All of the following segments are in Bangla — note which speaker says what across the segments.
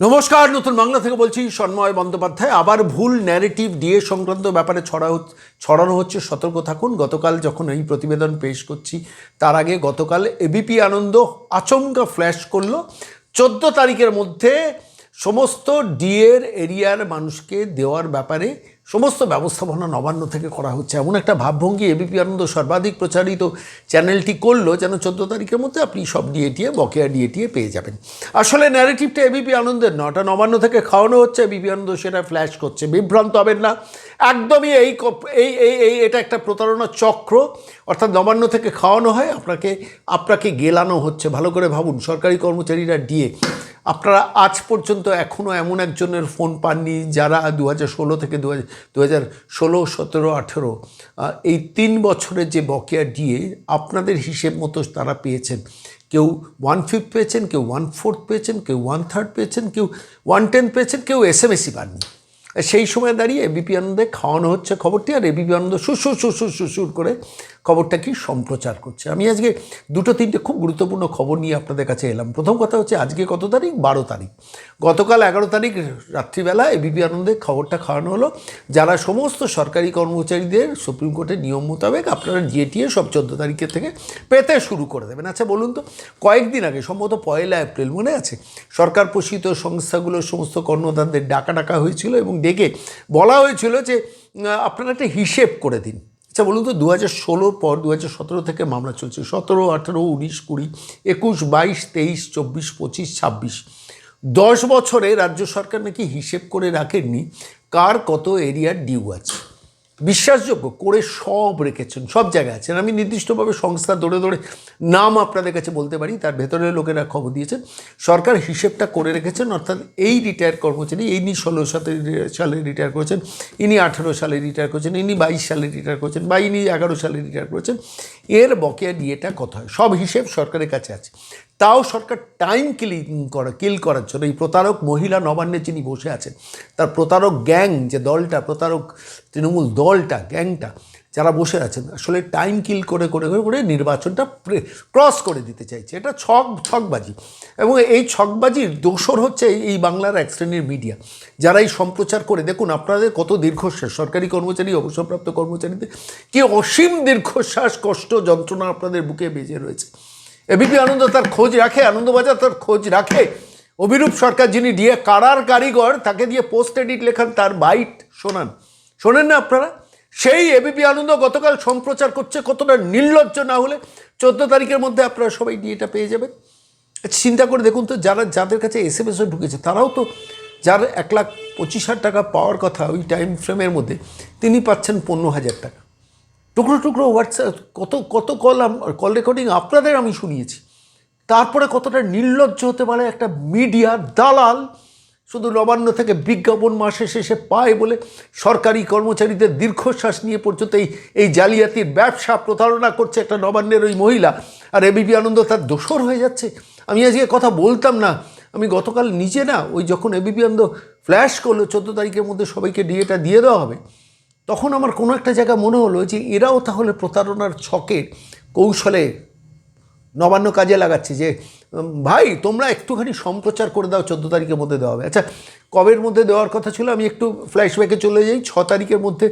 Speaker 1: নমস্কার, নতুন বাংলা থেকে বলছি সন্ময় বন্দ্যোপাধ্যায়। আবার ভুল ন্যারেটিভ ডিএ সংক্রান্ত ব্যাপারে ছড়ানো হচ্ছে, সতর্ক থাকুন। গতকাল যখন এই প্রতিবেদন পেশ করছি তার আগে গতকাল এবিপি আনন্দ আচমকা ফ্ল্যাশ করলো 14 তারিখের মধ্যে সমস্ত ডিএর এরিয়ার মানুষকে দেওয়ার ব্যাপারে সমস্ত ব্যবস্থাপনা নবান্ন থেকে করা হচ্ছে, এমন একটা ভাবভঙ্গি এবিপি আনন্দ সর্বাধিক প্রচারিত চ্যানেলটি করলো, যেন 14 তারিখের মধ্যে আপনি সব ডিএটিএ বকেয়া ডিএটিএ পেয়ে যাবেন। আসলে ন্যারেটিভটা এবিপি আনন্দের নয়, ওটা নবান্ন থেকে খাওয়ানো হচ্ছে, এবিপি আনন্দ সেটা ফ্ল্যাশ করছে। বিভ্রান্ত হবেন না, একদমই এটা একটা প্রতারণা চক্র। অর্থাৎ নবান্ন থেকে খাওয়ানো হয়, আপনাকে গেলানো হচ্ছে। ভালো করে ভাবুন, সরকারি কর্মচারীরা ডিএ, আপনারা আজ পর্যন্ত এখনও এমন একজনের ফোন পাননি যারা 2016 থেকে 2016, 17, 18 এই 3 বছরের যে বকেয়া ডিএ আপনাদের হিসেব মতো তারা পেয়েছেন। কেউ 1/5 পেয়েছেন, কেউ 1/4 পেয়েছেন, কেউ 1/3 পেয়েছেন, কেউ 1/10 পেয়েছেন, কেউ এসএমএসই পাননি। সেই সময় দাঁড়িয়ে এবিপি আনন্দে খাওয়ানো হচ্ছে খবরটি, আর এবিপি আনন্দ সুর করে খবরটা কি সম্প্রচার করছে। আমি আজকে 2-3টে খুব গুরুত্বপূর্ণ খবর নিয়ে আপনাদের কাছে এলাম। প্রথম কথা হচ্ছে, আজকে কত তারিখ? 12 তারিখ। গতকাল 11 তারিখ রাত্রিবেলা এবিপি আনন্দে খবরটা খাওয়ানো হলো, যারা সমস্ত সরকারি কর্মচারীদের সুপ্রিম কোর্টের নিয়ম মোতাবেক আপনারা জিএটিএ সব 14 তারিখের থেকে পেতে শুরু করে দেবেন। আচ্ছা বলুন তো, কয়েকদিন আগে সম্ভবত 1 এপ্রিল মনে আছে, সরকার পোষিত সংস্থাগুলোর সমস্ত কর্ণধারদের ডাকা হয়েছিল এবং ডেকে বলা হয়েছিল যে আপনারা একটা হিসেব করে দিন। আচ্ছা বলুন তো, 2016 পর 2017 থেকে মামলা চলছে, 17, 18, 19, 20, 21, 22, 23, 24, 25, 26, 10 বছরে রাজ্য সরকার নাকি হিসেব করে রাখেননি কার কত এরিয়ার ডিউ আছে। বিশ্বাসযোগ্য করে সব রেখেছেন, সব জায়গায় আছেন। আমি নির্দিষ্টভাবে সংস্থা ধরে নাম আপনাদের কাছে বলতে পারি, তার ভেতরের লোকেরা খবর দিয়েছেন। সরকার হিসেবটা করে রেখেছেন, অর্থাৎ এই রিটায়ার কর্মচারী, ইনি 16 সালে রিটায়ার করেছেন, ইনি 18 সালে রিটায়ার করেছেন, ইনি 22 সালে রিটায়ার করেছেন, বা ইনি 11 সালে রিটায়ার করেছেন, এর বকেয়া ডিএটা কত হয় সব হিসেব সরকারের কাছে আছে। তাও সরকার টাইম কিল করার জন্য এই প্রতারক মহিলা নবান্নে যিনি বসে আছেন, তার প্রতারক গ্যাং, যে দলটা, প্রতারক তৃণমূল দলটা, গ্যাংটা যারা বসে আছেন, আসলে টাইম কিল করে নির্বাচনটা ক্রস করে দিতে চাইছে। এটা ছকবাজি, এবং এই ছকবাজির দোসর হচ্ছে এই বাংলার এক শ্রেণীর মিডিয়া, যারা এই সম্প্রচার করে। দেখুন আপনাদের কত দীর্ঘশ্বাস, সরকারি কর্মচারী, অবসরপ্রাপ্ত কর্মচারীদের কি অসীম দীর্ঘশ্বাস, কষ্ট, যন্ত্রণা আপনাদের বুকে বেজে রয়েছে। এবিপি আনন্দ তার খোঁজ রাখে, আনন্দবাজার তার খোঁজ রাখে। অভিরূপ সরকার, যিনি ডিএ কারার কারিগর, তাকে দিয়ে পোস্ট এডিট লেখান, তার বাইট শোনেন না আপনারা? সেই এবিপি আনন্দ গতকাল সম্প্রচার করছে। কতটা নির্লজ্জ না হলে 14 তারিখের মধ্যে আপনারা সবাই ডিএটা পেয়ে যাবেন। চিন্তা করে দেখুন তো, যাদের কাছে এসএমএসও ঢুকেছে, তারাও তো, যার 1,25,000 টাকা পাওয়ার কথা ওই টাইম ফ্রেমের মধ্যে, তিনি পাচ্ছেন 15,000 টাকা। টুকরো হোয়াটসঅ্যাপ, কত কল রেকর্ডিং আপনাদের আমি শুনিয়েছি। তারপরে কতটা নির্লজ্জ হতে পারে একটা মিডিয়া দালাল, শুধু নবান্ন থেকে বিজ্ঞাপন মাসে শেষে পায় বলে সরকারি কর্মচারীদের দীর্ঘশ্বাস নিয়ে পর্যন্ত এই জালিয়াতির ব্যবসা প্রতারণা করছে একটা নবান্নের ওই মহিলা, আর এবিপি আনন্দ তার দোসর হয়ে যাচ্ছে। আমি আজকে কথা বলতাম না, আমি গতকাল নিজে না, ওই যখন এবিপি আনন্দ ফ্ল্যাশ করলো 14 তারিখের মধ্যে সবাইকে ডিএটা দিয়ে দেওয়া হবে, তখন আমার কোনো একটা জায়গা মনে হলো যে এরাও তাহলে প্রতারণার ছকে কৌশলে নবান্ন কাজে লাগাচ্ছে, যে ভাই তোমরা একটুখানি সম্প্রচার করে দাও, 14 তারিখের মধ্যে দেওয়া হবে। আচ্ছা কবের মধ্যে দেওয়ার কথা ছিল? আমি একটু ফ্ল্যাশব্যাকে চলে যাই। 6 তারিখের মধ্যে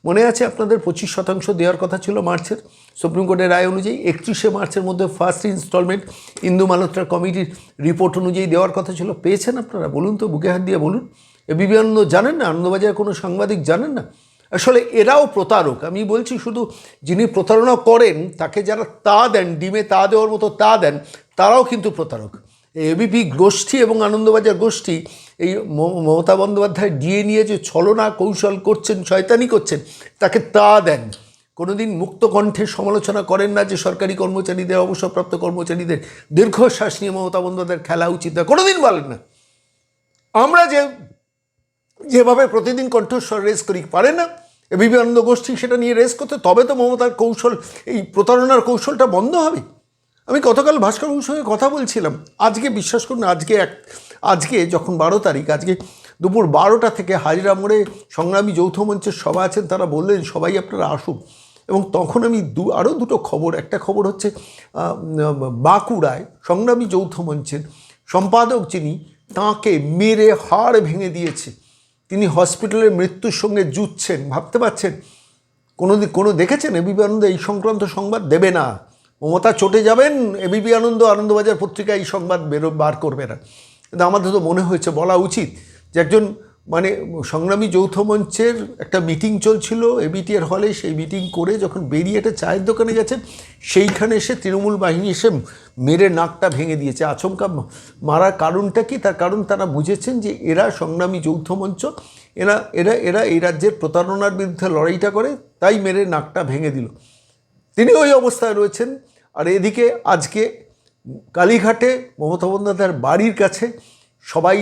Speaker 1: মনে আছে আপনাদের 25% দেওয়ার কথা ছিল মার্চের, সুপ্রিম কোর্টের রায় অনুযায়ী। 31শে মার্চের মধ্যে ফার্স্ট ইনস্টলমেন্ট ইন্দু মালহোত্রা কমিটির রিপোর্ট অনুযায়ী দেওয়ার কথা ছিল। পেয়েছেন আপনারা? বলুন তো, বুকে হাত দিয়ে বলুন। এবিপি আনন্দ জানেন না? আনন্দবাজার কোনো সাংবাদিক জানেন না? আসলে এরাও প্রতারক। আমি বলছি, শুধু যিনি প্রতারণা করেন তাকে যারা তা দেন, ডিমে তা দেওয়ার মতো তা দেন, তারাও কিন্তু প্রতারক। এবিপি গোষ্ঠী এবং আনন্দবাজার গোষ্ঠী এই মমতা বন্দ্যোপাধ্যায় ডিএ নিয়ে যে ছলনা কৌশল করছেন, শয়তানি করছেন, তাকে তা দেন। কোনোদিন মুক্ত কণ্ঠে সমালোচনা করেন না যে সরকারি কর্মচারীদের, অবসরপ্রাপ্ত কর্মচারীদের দীর্ঘশ্বাস নিয়ে মমতা বন্দ্যোপাধ্যায়ের খেলা উচিত না, কোনোদিন বলেন না। আমরা যেভাবে প্রতিদিন কণ্ঠস্বর রেস করি, পারে না এবিপি আনন্দ গোষ্ঠী সেটা নিয়ে রেস করতে? তবে তো মমতার কৌশল, এই প্রতারণার কৌশলটা বন্ধ হবে। আমি গতকাল ভাস্করবাবুর সঙ্গে কথা বলছিলাম। আজকে বিশ্বাস করুন, আজকে যখন 12 তারিখ, আজকে দুপুর 12টা থেকে হাজিরা মোড়ে সংগ্রামী যৌথ মঞ্চের সভা আছেন, তারা বললেন সবাই আপনারা আসুন। এবং তখন আমি আরও দুটো খবর, একটা খবর হচ্ছে বাঁকুড়ায় সংগ্রামী যৌথ মঞ্চের সম্পাদক যিনি তাঁকে মেরে হাড় ভেঙে দিয়েছে, তিনি হসপিটালে মৃত্যুর সঙ্গে যুঝছেন। ভাবতে পারছেন? কোনো দেখেছেন এবিপি আনন্দ এই সংক্রান্ত সংবাদ? দেবে না। মমতা চটে যাবেন, এবিপি আনন্দ, আনন্দবাজার পত্রিকা এই সংবাদ বার করবে না। কিন্তু আমাদের তো মনে হয়েছে বলা উচিত যে একজন মানে সংগ্রামী যৌথ মঞ্চের একটা মিটিং চলছিল এবিটিআর হলে, সেই মিটিং করে যখন বেরিয়ে একটা চায়ের দোকানে গেছেন, সেইখানে এসে তৃণমূল বাহিনী এসে মেরে নাকটা ভেঙে দিয়েছে। আচমকা মারার কারণটা কি? তার কারণ তারা বুঝেছেন যে এরা সংগ্রামী যৌথ মঞ্চ, এরা এরা এরা এই রাজ্যের প্রতারণার বিরুদ্ধে লড়াইটা করে, তাই মেরে নাকটা ভেঙে দিল। তিনি ওই অবস্থায় রয়েছেন। আর এদিকে আজকে কালীঘাটে মমতা বন্দ্যোপাধ্যায়ের বাড়ির কাছে সবাই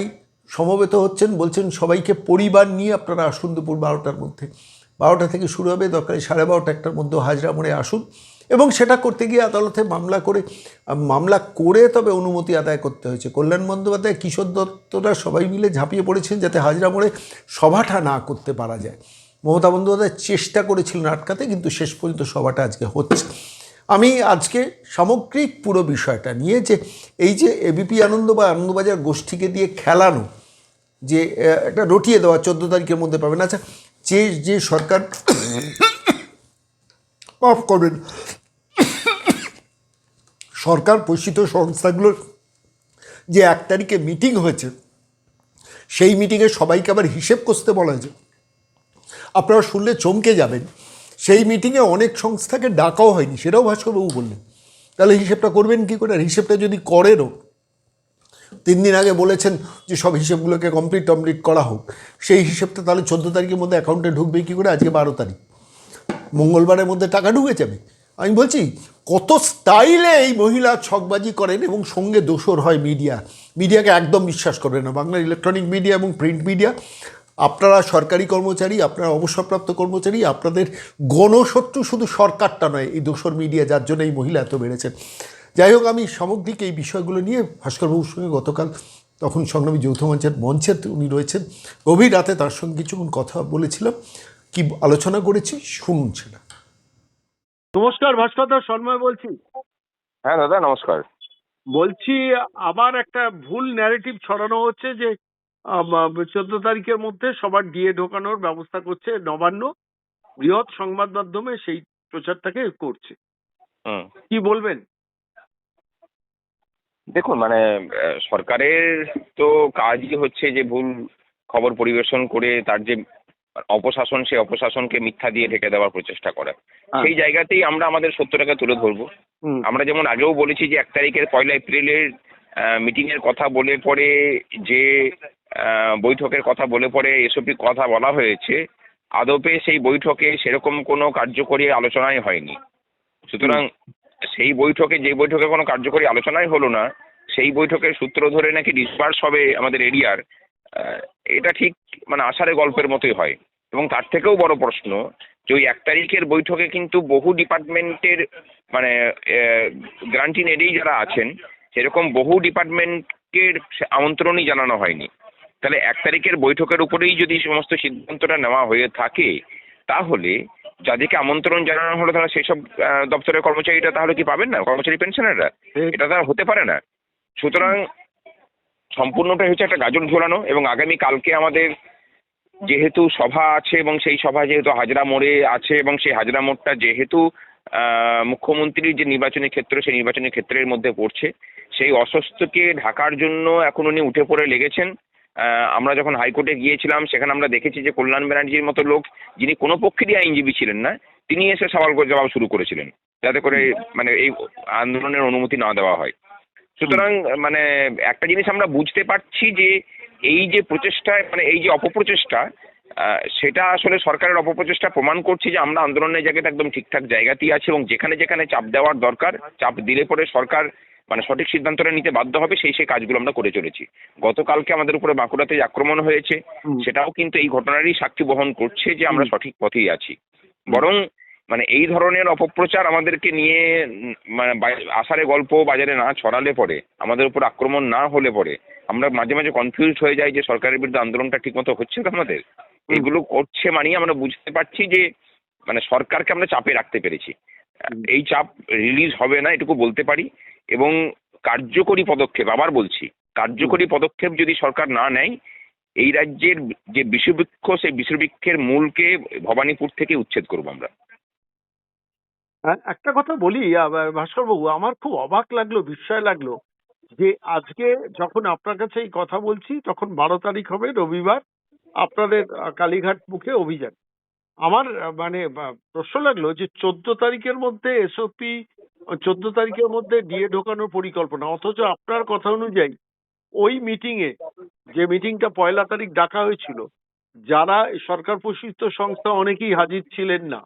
Speaker 1: সমবেত হচ্ছেন, বলছেন সবাইকে পরিবার নিয়ে আপনারা আসুন দুপুর 12টার মধ্যে। 12টা থেকে শুরু হবে, দরকারি 12:30 একটার মধ্যে হাজরা মোড়ে আসুন। এবং সেটা করতে গিয়ে আদালতে মামলা করে তবে অনুমতি আদায় করতে হয়েছে। কল্যাণ বন্দ্যোপাধ্যায়, কিশোর দত্তরা সবাই মিলে ঝাঁপিয়ে পড়েছেন যাতে হাজরা মোড়ে সভাটা না করতে পারা যায়। মমতা বন্দ্যোপাধ্যায় চেষ্টা করেছিলেন আটকাতে, কিন্তু শেষ পর্যন্ত সভাটা আজকে হচ্ছে। আমি আজকে সামগ্রিক পুরো বিষয়টা নিয়ে, যে এই যে এবিপি আনন্দ বা আনন্দবাজার গোষ্ঠীকে দিয়ে খেলানো, যে একটা রটিয়ে দেওয়া 14 তারিখের মধ্যে পাবেন। আচ্ছা, যে সরকার মাফ করবেন, সরকার পোষিত সংস্থাগুলোর যে 1 তারিখে মিটিং হয়েছে, সেই মিটিংয়ে সবাইকে আবার হিসেব কষতে বলা হয়েছে। আপনারা শুনলে চমকে যাবেন, সেই মিটিংয়ে অনেক সংস্থাকে ডাকাও হয়নি, সেটাও ভাস্করবাবু বললেন। তাহলে হিসেবটা করবেন কী করে? আর হিসেবটা যদি করেনও, 3 দিন আগে বলেছেন যে সব হিসেবগুলোকে কমপ্লিট করা হোক, সেই হিসেবটা তাহলে 14 তারিখের মধ্যে অ্যাকাউন্টে ঢুকবে কী করে? আজকে 12 তারিখ, মঙ্গলবারের মধ্যে টাকা ঢুকে যাবে। আমি বলছি কত স্টাইলে এই মহিলা ছকবাজি করেন, এবং সঙ্গে দোসর হয় মিডিয়াকে একদম বিশ্বাস করবেন না, বাংলার ইলেকট্রনিক মিডিয়া এবং প্রিন্ট মিডিয়া। আপনারা সরকারি কর্মচারী, আপনারা অবসরপ্রাপ্ত কর্মচারী, আপনাদের গণশত্রু শুধু সরকারটা নয়, এই দোসর মিডিয়া, যার জন্য এই মহিলা এত বেড়েছেন। যাই হোক, আমি সামগ্রিক এই বিষয়গুলো নিয়ে ভাস্করবাবুর সঙ্গে গতকাল, তখন সংগ্রামী যৌথ মঞ্চের উনি রয়েছেন, গভীর রাতে তার সঙ্গে কিছুক্ষণ কথা বলেছিলাম। কি আলোচনা করেছি শুনুন সেটা। নমস্কার ভাস্করদা, সন্ময় বলছি।
Speaker 2: হ্যাঁ দাদা, নমস্কার।
Speaker 1: বলছি, আবার একটা ভুল ন্যারেটিভ ছড়ানো হচ্ছে যে 14 তারিখের মধ্যে সবার ডিএ ঢোকানোর ব্যবস্থা করছে নবান্ন, বৃহৎ সংবাদ মাধ্যমে সেই প্রচারটাকে করছে। কি বলবেন?
Speaker 2: দেখুন, মানে সরকারের তো কাজই হচ্ছে যে ভুল খবর পরিবেশন করে তার যে অপশাসন, সেই অপশাসনকে মিথ্যা দিয়ে ঢেকে দেওয়ার প্রচেষ্টা করা। সেই জায়গাতেই আমরা আমাদের সত্যটাকে তুলে ধরবো। আমরা যেমন আগেও বলেছি যে 1 তারিখের 1 এপ্রিলের মিটিং এর কথা বলে পরে, যে বৈঠকের কথা বলে পরে এসবই কথা বলা হয়েছে, আদপে সেই বৈঠকে সেরকম কোনো কার্যকরী আলোচনাই হয়নি। সুতরাং সেই বৈঠকে, যে বৈঠকে কোনো কার্যকরী আলোচনাই হলো না, সেই বৈঠকের সূত্র ধরে নাকি ডিসপার্স হবে আমাদের এরিয়ার, এটা ঠিক মানে আষাঢ়ে গল্পের মতোই হয়। এবং তার থেকেও বড় প্রশ্ন যে ওই 1 তারিখের বৈঠকে কিন্তু বহু ডিপার্টমেন্টের মানে গ্রান্ট ইন এডেই যারা আছেন, সেরকম বহু ডিপার্টমেন্টকে আমন্ত্রণই জানানো হয়নি। তাহলে 1 তারিখের বৈঠকের উপরেই যদি সমস্ত সিদ্ধান্তটা নেওয়া হয়ে থাকে, তাহলে যাদেরকে আমন্ত্রণ জানানো হলো তারা সেই সব দপ্তরের কর্মচারীরা তাহলে কি পাবেন না? কর্মচারী পেনশনাররা? এটা তারা হতে পারে না। সুতরাং সম্পূর্ণটাই হচ্ছে একটা গাজর ঝোলানো। এবং আগামী কালকে আমাদের যেহেতু সভা আছে, এবং সেই সভা যেহেতু হাজরা মোড়ে আছে, এবং সেই হাজরা মোড়টা যেহেতু মুখ্যমন্ত্রীর যে নির্বাচনী ক্ষেত্র, সেই নির্বাচনী ক্ষেত্রের মধ্যে পড়ছে, সেই অস্বস্তিকে ঢাকার জন্য এখন উনি উঠে পড়ে লেগেছেন। আমরা যখন হাইকোর্টে গিয়েছিলাম, সেখানে আমরা দেখেছি যে কল্যাণ ব্যানার্জির মতো লোক, যিনি কোনো পক্ষেরই আইনজীবী ছিলেন না, তিনি এসে সওয়াল করে জবাব শুরু করেছিলেন, যাতে করে মানে এই আন্দোলনের অনুমতি না দেওয়া হয়। সুতরাং মানে একটা জিনিস আমরা বুঝতে পারছি যে এই যে প্রচেষ্টা, মানে এই যে অপপ্রচেষ্টা, সেটা আসলে সরকারের অপপ্রচেষ্টা প্রমাণ করছে যে আমরা আন্দোলনের জায়গাটা একদম ঠিকঠাক জায়গাতেই আছে, এবং যেখানে যেখানে চাপ দেওয়ার দরকার, চাপ দিলে পরে সরকার মানে সঠিক সিদ্ধান্তটা নিতে বাধ্য হবে, সেই কাজগুলো আমরা করে চলেছি। গতকালকে আমাদের উপরে বাঁকুড়াতে যে আক্রমণ হয়েছে, সেটাও কিন্তু এই ঘটনারই সাক্ষী বহন করছে যে আমরা সঠিক পথেই আছি। বরং মানে এই ধরনের অপপ্রচার আমাদেরকে নিয়ে মানে আষাঢ়ে গল্প বাজারে না ছড়ালে পরে, আমাদের উপর আক্রমণ না হলে পরে, আমরা মাঝে মাঝে কনফিউজ হয়ে যাই যে সরকারের বিরুদ্ধে আন্দোলনটা ঠিকমতো হচ্ছে তো আমাদের। এগুলো করছে মানে আমরা বুঝতে পারছি যে মানে সরকারকে আমরা চাপে রাখতে পেরেছি। এই চাপ রিলিজ হবে না, এটুকু বলতে পারি। এবং কার্যকরী পদক্ষেপ, আবার বলছি, কার্যকরী পদক্ষেপ যদি সরকার না নেয়, এই রাজ্যের যে বিষবৃক্ষ, সেই বিষবৃক্ষের মূলকে ভবানীপুর থেকে উচ্ছেদ করবো আমরা।
Speaker 3: একটা কথা বলি ভাস্কর বাবু, আমার খুব অবাক লাগলো, বিস্ময় লাগলো যে আজকে যখন আপনার কাছে এই কথা বলছি তখন 12 তারিখ হবে রবিবার, আপনাদের কালীঘাট মুখে অভিযান। আমার মানে প্রশ্ন লাগলো যে 14 তারিখের মধ্যে এসওপি, 14 তারিখের মধ্যে ডিএ ঢোকানোর পরিকল্পনা, অথচ আপনার কথা অনুযায়ী ওই মিটিং এ, যে মিটিংটা 1 তারিখ ডাকা হয়েছিল, যারা সরকার পোষিত সংস্থা অনেকেই হাজির ছিলেন না।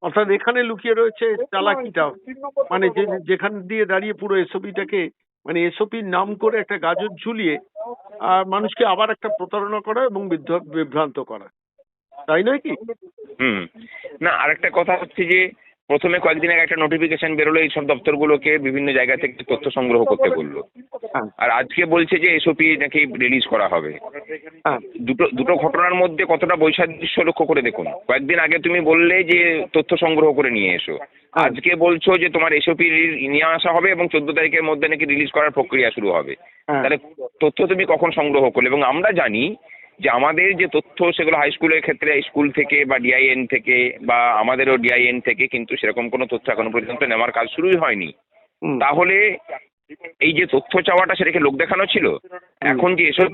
Speaker 3: অর্থাৎ এখানে লুকিয়ে রয়েছে চালাকিটা, মানে যেখান দিয়ে দাঁড়িয়ে পুরো এসওপিটাকে, মানে এসওপির নাম করে একটা গাজর ঝুলিয়ে মানুষকে আবার একটা প্রতারণা করা এবং বিভ্রান্ত করা, তাই নয় কি?
Speaker 2: না, আরেকটা কথা হচ্ছে যে প্রথমে কয়েকদিন আগে একটা নোটিফিকেশন বেরোলো এই সব দপ্তরগুলোকে বিভিন্ন জায়গা থেকে তথ্য সংগ্রহ করতে বললো, আর আজকে বলছে যে এসওপি নাকি রিলিজ করা হবে। দুটো ঘটনার মধ্যে কতটা বৈসাদৃশ্য লক্ষ্য করে দেখুন। কয়েকদিন আগে তুমি বললে যে তথ্য সংগ্রহ করে নিয়ে এসো, আজকে বলছো যে তোমার এসওপি নিয়ে আসা হবে এবং 14 তারিখের মধ্যে নাকি রিলিজ করার প্রক্রিয়া শুরু হবে। তাহলে তথ্য তুমি কখন সংগ্রহ করলে? এবং আমরা জানি যে আমাদের যে তথ্য সেগুলো হাই স্কুলের ক্ষেত্রে স্কুল থেকে বা ডিআইএন থেকে বা আমাদেরও ডিআইএন থেকে, কিন্তু সেরকম কোনো তথ্য এখনো পর্যন্ত নেওয়ার কাজ শুরুই হয়নি। তাহলে এই যে তথ্য চাওয়াটা সেটাকে লোক দেখানো ছিল? এখন যে এসব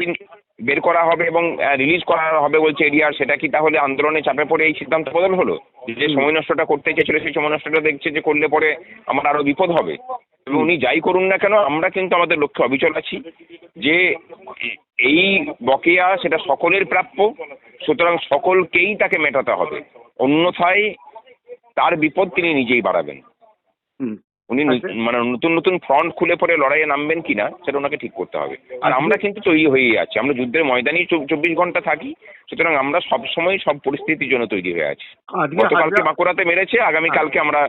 Speaker 2: বের করা হবে এবং রিলিজ করা হবে বলছে এরিয়ার, সেটা কি তাহলে আন্দোলনে চাপে পড়ে এই সিদ্ধান্ত বদল হলো? যে সময় নষ্টটা করতে চেয়েছিল সেই সময় নষ্টটা দেখছে যে করলে পরে আমার আরো বিপদ হবে। এবং উনি যাই করুন না কেন, আমরা কিন্তু আমাদের লক্ষ্যে অবিচল আছি যে এই বকেয়া সেটা সকলের প্রাপ্য, সুতরাং সকলকেই তাকে মেটাতে হবে, অন্যথায় তার বিপদ তিনি নিজেই বাড়াবেন। উনি মানে নতুন নতুন ফ্রন্ট খুলে পরে লড়াইয়ে নামবেন কিনা সেটা ওনাকে ঠিক করতে হবে। আর আমরা কিন্তু তৈরি হয়েই আছি, আমরা যুদ্ধের ময়দানেই 24 ঘন্টা থাকি, সুতরাং আমরা সবসময় সব পরিস্থিতির জন্য তৈরি হয়ে আছি। গতকালকে বাঁকুড়াতে মেরেছে, আগামীকালকে আমরা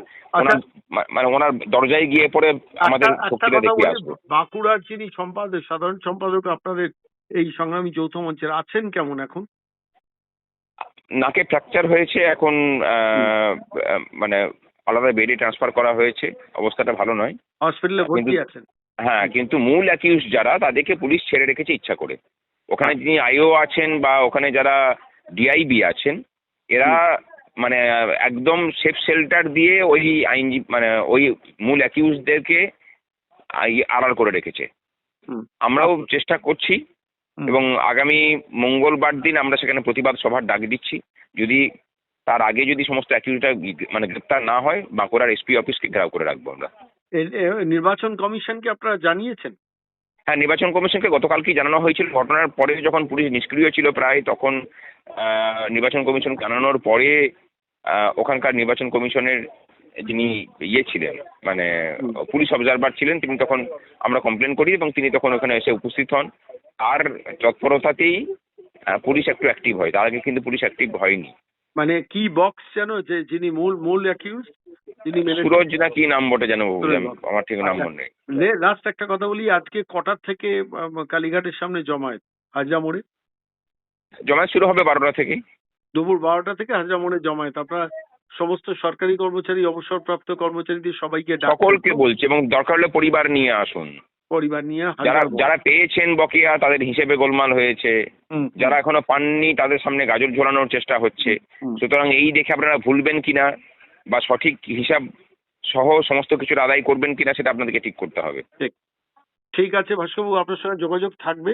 Speaker 2: মানে ওনার দরজায় গিয়ে পরে আমাদের শক্তিটা দেখিয়ে আসবো।
Speaker 3: বাঁকুড়ার যিনি সম্পাদক, সাধারণ সম্পাদক আপনাদের এই সংগ্রামী যৌথ মঞ্চের, আছেন কেমন এখন?
Speaker 2: নাকে ফ্র্যাকচার হয়েছে, এখন মানে আলাদা বেডে ট্রান্সফার করা হয়েছে, অবস্থাটা ভালো নয়,
Speaker 3: হসপিটালে ভর্তি আছেন।
Speaker 2: হ্যাঁ, কিন্তু মূল অ্যাকিউজ যারা তাদেরকে পুলিশ ছেড়ে রেখেছে ইচ্ছা করে। ওখানে যিনি আইও আছেন বা ওখানে যারা ডিআইবি আছেন, এরা মানে একদম সেফ শেল্টার দিয়ে ওই আইনজীবী মানে ওই মূল অ্যাকিউজদেরকে আড়াল করে রেখেছে। আমরাও চেষ্টা করছি এবং আগামী মঙ্গলবার দিন আমরা সেখানে প্রতিবাদ সভার ডাক দিচ্ছি। যদি তার আগে যদি সমস্ত অ্যাকিউজটা মানে গ্রেপ্তার না হয়, বাঁকুড়ার এসপি অফিসকে ঘেরাও করে রাখবো আমরা।
Speaker 3: নির্বাচন কমিশনকে আপনারা জানিয়েছেন?
Speaker 2: হ্যাঁ, নির্বাচন কমিশনকে গতকালকেই জানানো হয়েছিল। ঘটনার পরে যখন পুলিশ নিষ্ক্রিয় ছিল প্রায়, তখন নির্বাচন কমিশন জানানোর পরে ওখানকার নির্বাচন কমিশনের যিনি ছিলেন মানে পুলিশ অবজারভার ছিলেন, তিনি তখন আমরা কমপ্লেন করি এবং তিনি তখন ওখানে এসে উপস্থিত হন। আর তৎপরতাতেই পুলিশ একটু অ্যাক্টিভ হয়, তার আগে কিন্তু পুলিশ অ্যাক্টিভ হয়নি।
Speaker 3: মানে কি বক্স যেন, যে যিনি মূল অ্যাকিউজ, যিনি
Speaker 2: সুরজ না কি নাম বটে যেন, আমার ঠিক নাম মনে নেই।
Speaker 3: লাস্ট একটা কথা বলি, আজকে কটার থেকে কালীঘাটের সামনে জমায়েত? হাজরা মোড়ে
Speaker 2: জমায়েত শুরু হবে 12টা থেকে।
Speaker 3: দুপুর 12টা থেকে হাজরা মোড়ে জমায়েত। আপনারা সমস্ত সরকারি কর্মচারী, অবসরপ্রাপ্ত কর্মচারীদের সবাইকে
Speaker 2: সকলকে বলছে, এবং দরকার হলে পরিবার নিয়ে আসুন।
Speaker 3: পরিবার নিয়ে,
Speaker 2: যারা পেয়েছেন বকেয়া তাদের হিসেবে গোলমাল হয়েছে, যারা এখনো পাননি তাদের সামনে গাজর ঝোলানোর চেষ্টা হচ্ছে। সুতরাং এই দেখে আপনারা ভুলবেন কিনা বা সঠিক হিসাব সহ সমস্ত কিছুর আদায় করবেন কিনা সেটা আপনাদেরকে ঠিক করতে হবে।
Speaker 3: ঠিক আছে ভাস্করবাবু, আপনার সঙ্গে যোগাযোগ থাকবে।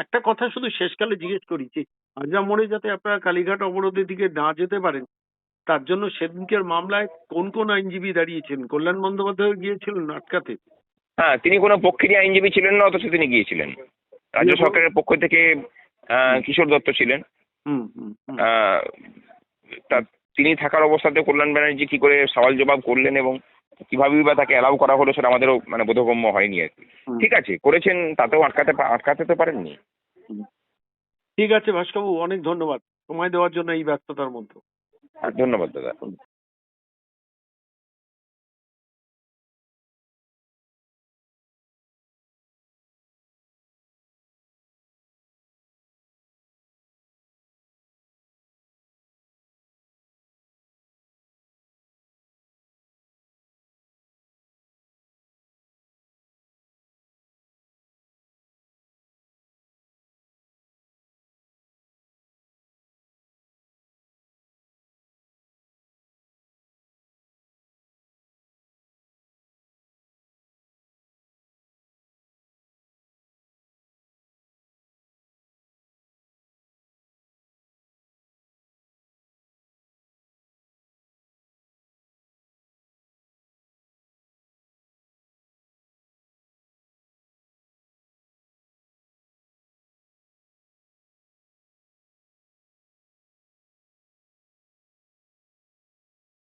Speaker 3: একটা কথা শুধু শেষকালে জিজ্ঞেস করেছি, হাজরা মোড়ে যাতে আপনারা কালীঘাট অবরোধের দিকে না যেতে পারেন, তার জন্য সেদিনকের মামলায় কোন কোন আইনজীবী দাঁড়িয়েছেন? কল্যাণ বন্দ্যোপাধ্যায় গিয়েছিলেন আটকাতে?
Speaker 2: হ্যাঁ, তিনি কোনো পক্ষেরই আইনজীবী ছিলেন না, অথচ তিনি গিয়েছিলেন। রাজ্য সরকারের পক্ষ থেকে কিশোর দত্ত ছিলেন। তা তিনি থাকার অবস্থাতে কল্যাণ ব্যানার্জি কি করে সওয়াল জবাব করলেন এবং কিভাবেই বা তাকে অ্যালাউ করা হলো সেটা আমাদেরও মানে বোধগম্য হয়নি আর কি। ঠিক আছে, করেছেন, তাতেও আটকাতে তো পারেননি।
Speaker 3: ঠিক আছে ভাস্করবাবু, অনেক ধন্যবাদ সময় দেওয়ার জন্য এই ব্যস্ততার মধ্যে।
Speaker 2: ধন্যবাদ দাদা।